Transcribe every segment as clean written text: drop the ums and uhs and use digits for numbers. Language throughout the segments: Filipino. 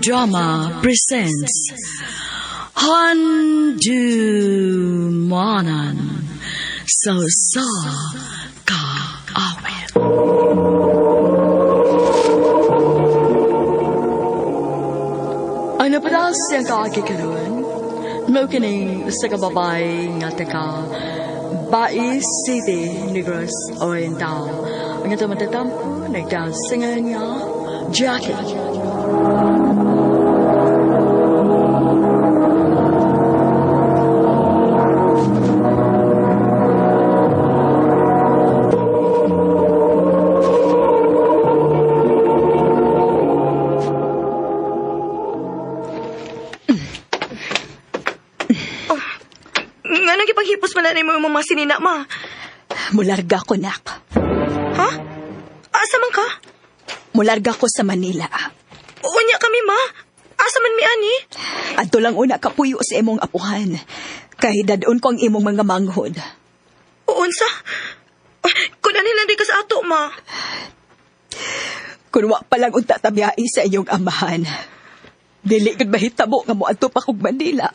Drama presents Handumanan So Sa Ka Awit. Ano pa daw siyang kakikaroon? Mokining sa kababay nga taga Bais City, Negros Oriental. Ang ito matatampo, nagdasingan niya, Jackie. Paghipos man na mo yung mga sinina, ma. Mularga ko, nak. Ha? Asa man ka? Mularga ko sa Manila. Unya kami, ma. Asa man mi ani? Adto lang una kapuyo sa imong apuhan. Kay dadon ko ang imong mga manghod. Uunsa? Kung nila di ka sa ato, ma. Kung wa pa lang unta tabiyai sa iyong amahan. Dili gud mahitabo nga moadto pa kog Manila.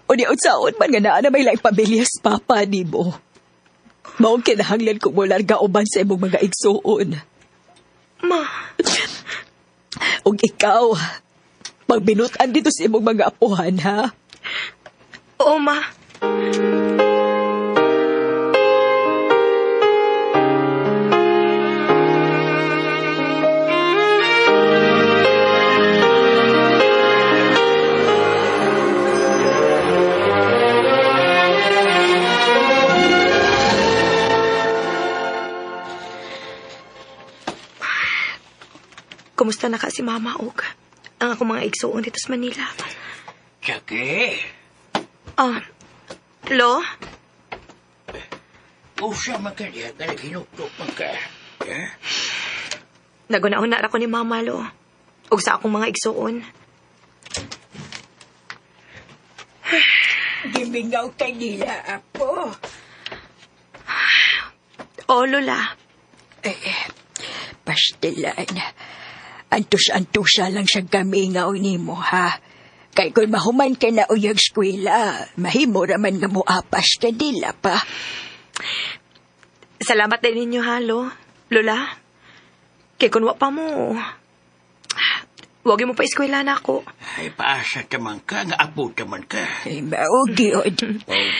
O niya unsaon man nga naa na may lang pamilyas papa ni mo. Maong kinahanglan kong mularga uban sa imong mga igsuon. Ma. O ikaw, magbinutan dito sa imong mga apuhan, ha? Oo, ma. Kumusta na ka si Mama og ang ako mga igsuon dito sa Manila? Jackie? Lo? Usa man ka niya, kaya ginutok man ka. Naguna-una ra ko ni Mama, lo. Og sa akong mga igsuon. Gimingaw ka nila, apo. O, Lola. Pastilan. Antus-antusa lang siyang gamingaw ni mo, ha? Kay kung mahuman ka na uyag skwela, mahimo raman nga mo apas ka nila pa. Salamat din ninyo, ha, lo. Lola. Kay kung wa pa mo, wag mo pa eskwela na ako. Ay, paasa taman ka, nga apo taman ka. Ay, maugi, od.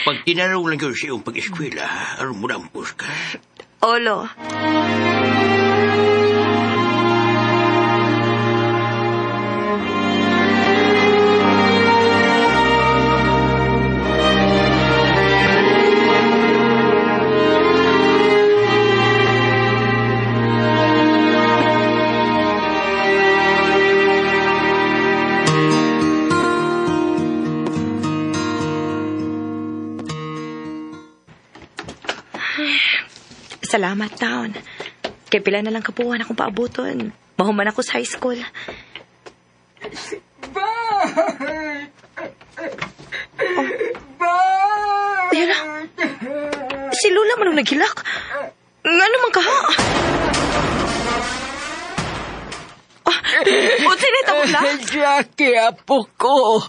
Pag tinarong lang yun sa iyong pag-eskwela, aron mo dampos ka. Olo. Salamat, taon. Kay pila na lang kapuhan akong paabuton. Mahuman ako sa high school. Ayan na. Si Lola man ang naghilak. Nga naman ka, ha? O, sinita mo na? Jackie, apo ko.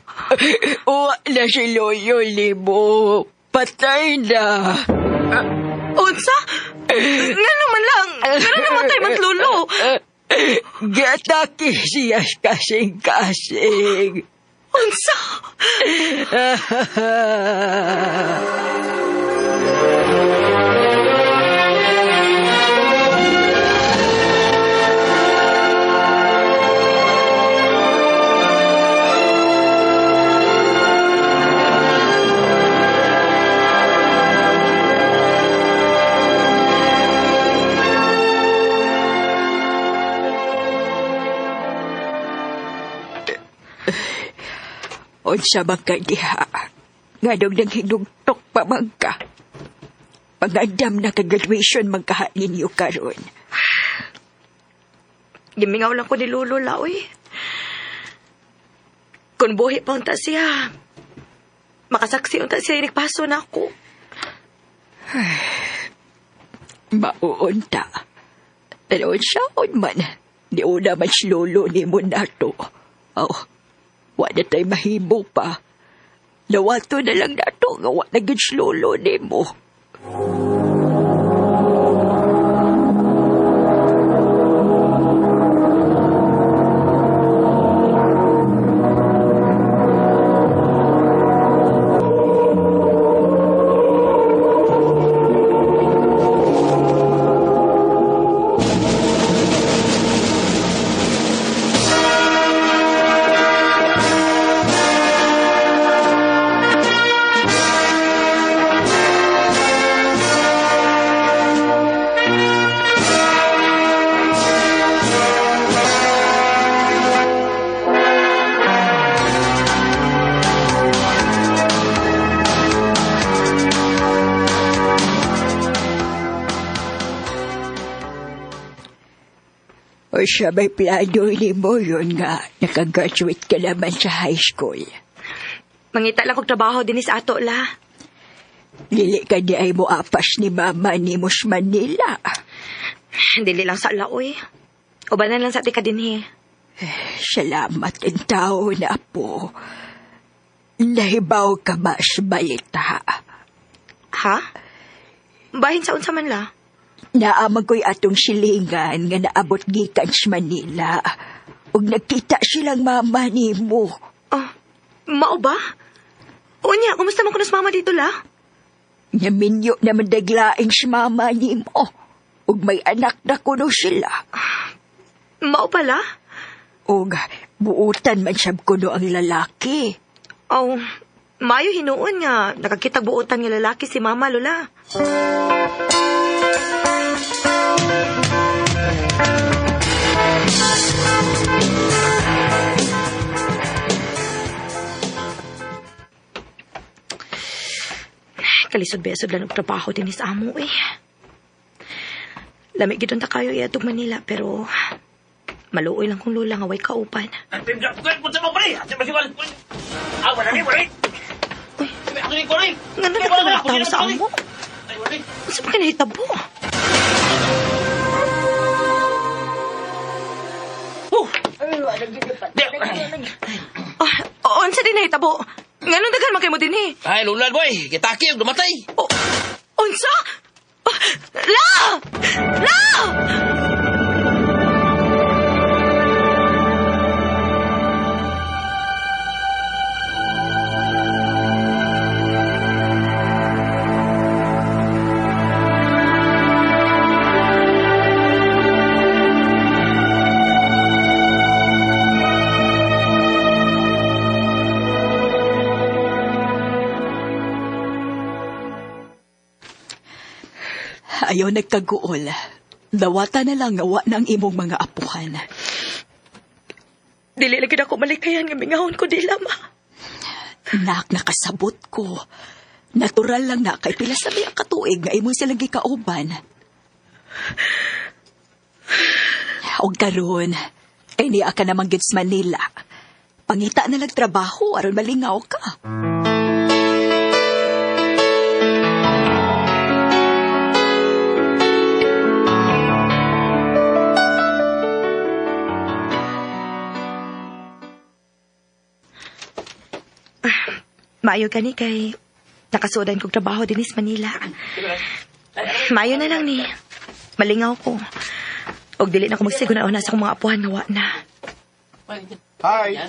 Wala si Loyo Libo. Patay na. Unsa? Nga naman lang. Nga naman tayo maglulo. Gataki siya kasing-kasing. Unsa? Unsa bang diha? Nga daw nang hinugtok pa man ka. Pag-andam na ka-graduation magkaha ninyo karon. Gimingaw lang ko ni Lolo Laoy. Kung buhi pa unta siya, makasaksi unta siya nagpaso na ako. Mauunta. Pero unsaon man, Di una man si lolo ni mo na to. Oh, wala tayo mahimo pa. Nawato na lang na to, nga wala gid si lolo ni mo. O siya may plano ni mo yun nga, nakagraduate ka naman sa high school. Mangita lang kong trabaho din sa ato la. Dili ka di ay mo apas ni mama ni mo sa Manila. Dili lang sa laoy. Ubanan lang sa tika din Salamat ang tao na po. Nahibaw ka ba sa balita? Ha? Bahin sa unsa man la? Naamag ko'y atong silingan nga naabot gikan sa Manila. Ug nagkita silang mama ni mo. Oh, mao ba? Unya, kumusta man kuno sa mama dito la? Naminyo naman daglaing si mama ni mo. Ug may anak na kuno sila. Mao pala? Ug buutan man siyab kuno ang lalaki. Oh, mayo hinuon nga nakakitag buotan nga lalaki si mama lola. Kalisod-besod lang ang trabaho din sa amo Lamig gidon ta kayo iatog Manila pero maluoy lang kung lula nga way kaupan. Nga na nagtawag sa amo? Saan pa ka nahitabo? Unsa din nahitabo? Nga nung daghan man kayo mo din Ay, lulad boy. Kitaki, dumatay. Unsa? La! La! Ayaw nagkaguol. Dawata na lang ngawa ng imong mga apuhan. Dili lagi na ako malikayan nga mingahon ko di lama. Nak, nakasabot ko. Natural lang na kay pila sa mga katuig nga imong silang gikauban. Og karon, kay niya ka namang gid sa Manila. Pangita na lang trabaho aron malingaw ka. Maayo gani kay nakasudan kong trabaho din sa Manila. Maayo na lang ni. Malingaw ko. Og dili na ko magsiguna na sa akong mga apuhan nga wa na. Hi.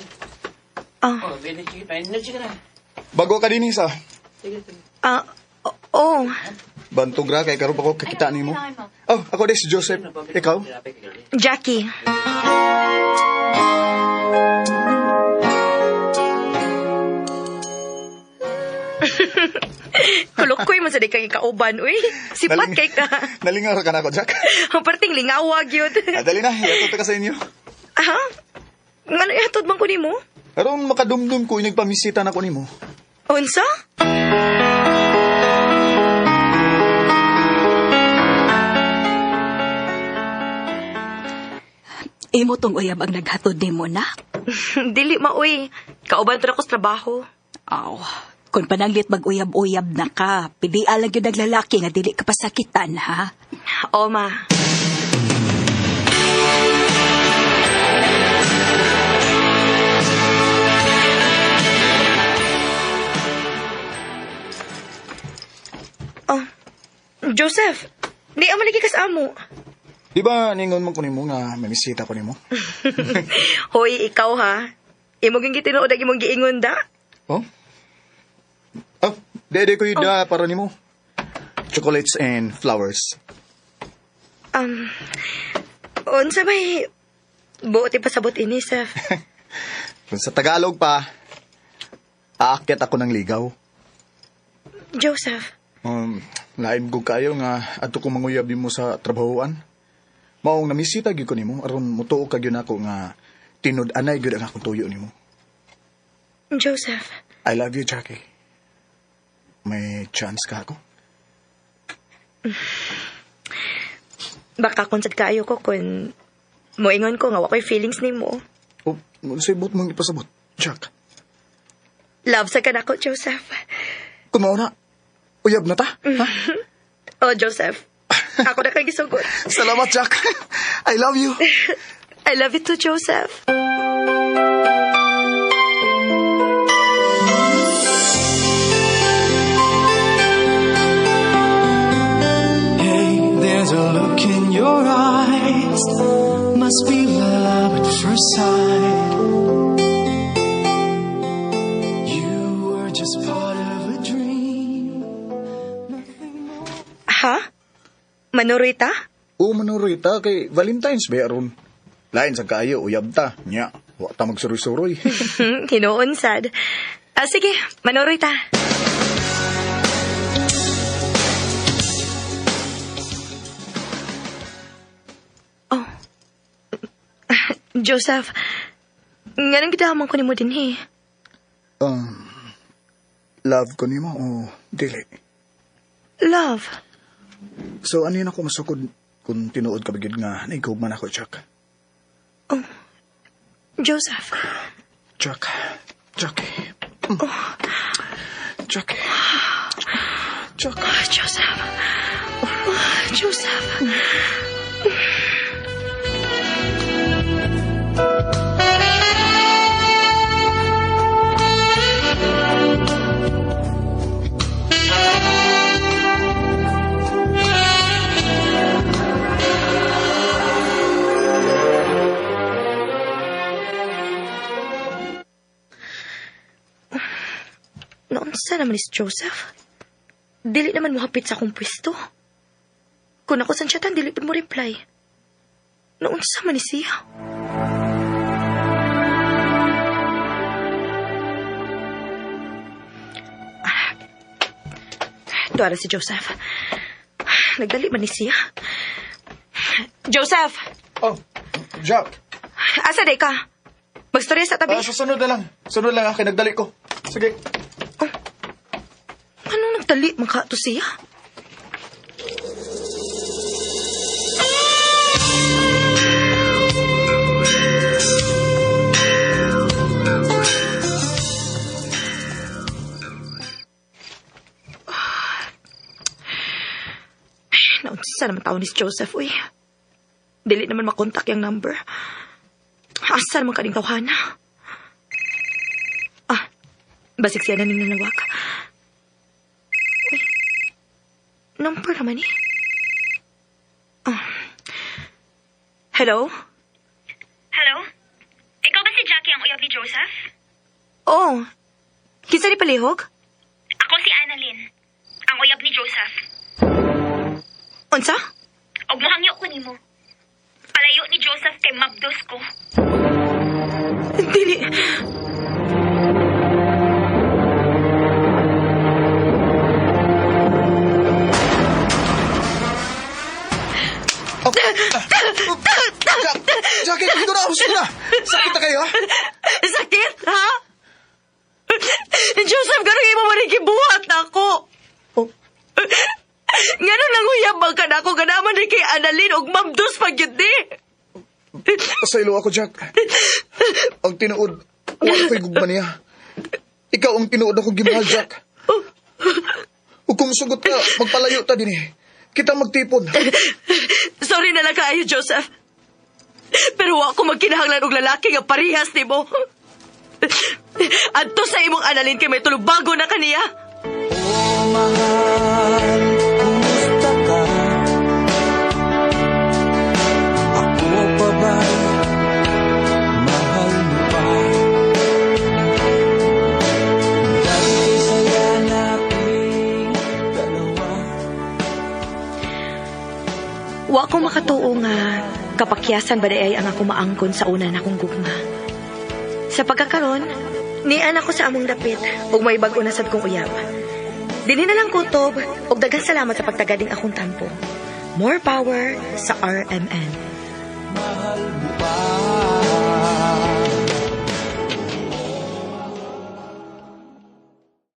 Bago ka din isa. Oh. Bantog ra kay karon pa ko kakita nimo. Oh, ako des Joseph. Ikaw? Jackie. Kulokoy man sa di kang ikauban, uy. Sipat kay ka. Nalingaw ra ka na ako, Jack. Ang parting lingawag yun. Dali na, iatod ka sa inyo. Aha? Ngano ihatod man ko nimo? Karon makadumdum ko nagpamisita na ko nimo. Unsa? Imo tong uyab ang naghatod nimo na. Dili mauy. Kauban tra ko sa trabaho. Aw, kung pananglit mag-uyab-uyab na ka, pili alang yun naglalaki nga dili ka pasakitan, ha? O, ma. Joseph, di ang malagi kas amo. Di ba ningon mo ko nimo nga mamisita ko nimo? Hoy, ikaw ha. Imong ging gitinuod ang imong giingon da. Oh? Oh, dede ko yuda para nimo. Chocolates and flowers. Unsa may buot pasabot ini, Seth? Kung sa Tagalog pa, aakyat ako ng ligaw. Joseph, Lain ko kayo nga ato ko manguyab mo sa trabahoan. Maong namisita gyud ko nimo aron mutuo ka gyud ako nga tinud-anay gyud ang akong tuyo nimo. Joseph, I love you, Jackie. May chance ka ako? baka konsad kaayo ko kung moingon ko nga wakoy feelings nimo. O, sibot mong ipasabot, Jack. Love sa kanako, Joseph. Kung mauna, uyab na ta, ha? Oh, Joseph. Ako na kay gisugot. Salamat, Jack. I love you. I love you too, Joseph. Hey, there's a look in your eyes. Must be love at first sight. You were just part of a dream. Nothing more. Ha? Manuroy ta? O, manuroy ta kay Valentine's ba aron? Lain sa kayo, uyab ta. Nya, wa ta magsuroy-suroy. Hinuon sad. Sige, manuroy ta. Oh. Joseph, nga nang gidaman ko ni mo din, he. Love ko nimo o dili? Love. So, ano yun ako masukod kung tinuod ka bagid nga naigugman ako, Jack? Joseph. Jack. Jackie. Jackie. Jack. Joseph. Joseph. Naunsa naman ni si Joseph? Dili naman mo hapit sa akong pwesto. Kung ako sa chatan, dili pa mo reply. Naunsa man ni siya? Tuwara si Joseph. Nagdali man ni siya. Joseph! Oh, Jack. Asa day ka? Magstorya sa tabi. Susunod na lang. Sunod lang ako, nagdali ko. Sige. Anong nagdali? Magkato siya? Naunsa naman tao ni si Joseph, uy. Dili naman makontak yung number. Asa naman kaning tawhana? Basik siya na ning nanawag. Uy, number naman eh. Hello? Hello? Ikaw ba si Jackie ang uyab ni Joseph? Oh, kinsa ni palihog? Ako si Annalyn, ang uyab ni Joseph. Unsa? Og mohangyo ko nimo. Palayo ni Joseph kay mabdos ko. Dili. Jackie, dito na. Gusto na. Sakit na kayo, ha? Sakit, ha? Joseph, gano'ng imo manikibuhat na ako. Oh. Gano'ng nanguyabang ka na ako, ganaman rin kay Annalyn og mamdos pag yun di. Pasaylo ako, Jack. Ang tinuod, wala ko'y gugma niya. Ikaw ang tinuod akong gimahal, Jack. Huwag kung sugot ka, magpalayo ta din eh. Kita magtipon. Sorry na lang kaayo, Joseph. Pero wa ako magkinahanglan og lalaki nga parehas ni mo. Adto sa imong Annalyn kay may tulog bago na kaniya. Oh, mahal, kumusta ka? Wa ko makatuo nga kapakyasan ba ay ang ako maangkon sa una na kong gugma. Sa pagkakaroon, nian ako sa among dapit ug may bag-o na sad kong uyab. Dili na lang kutob ug daghang salamat sa pagtagading akong tampo. More power sa RMN.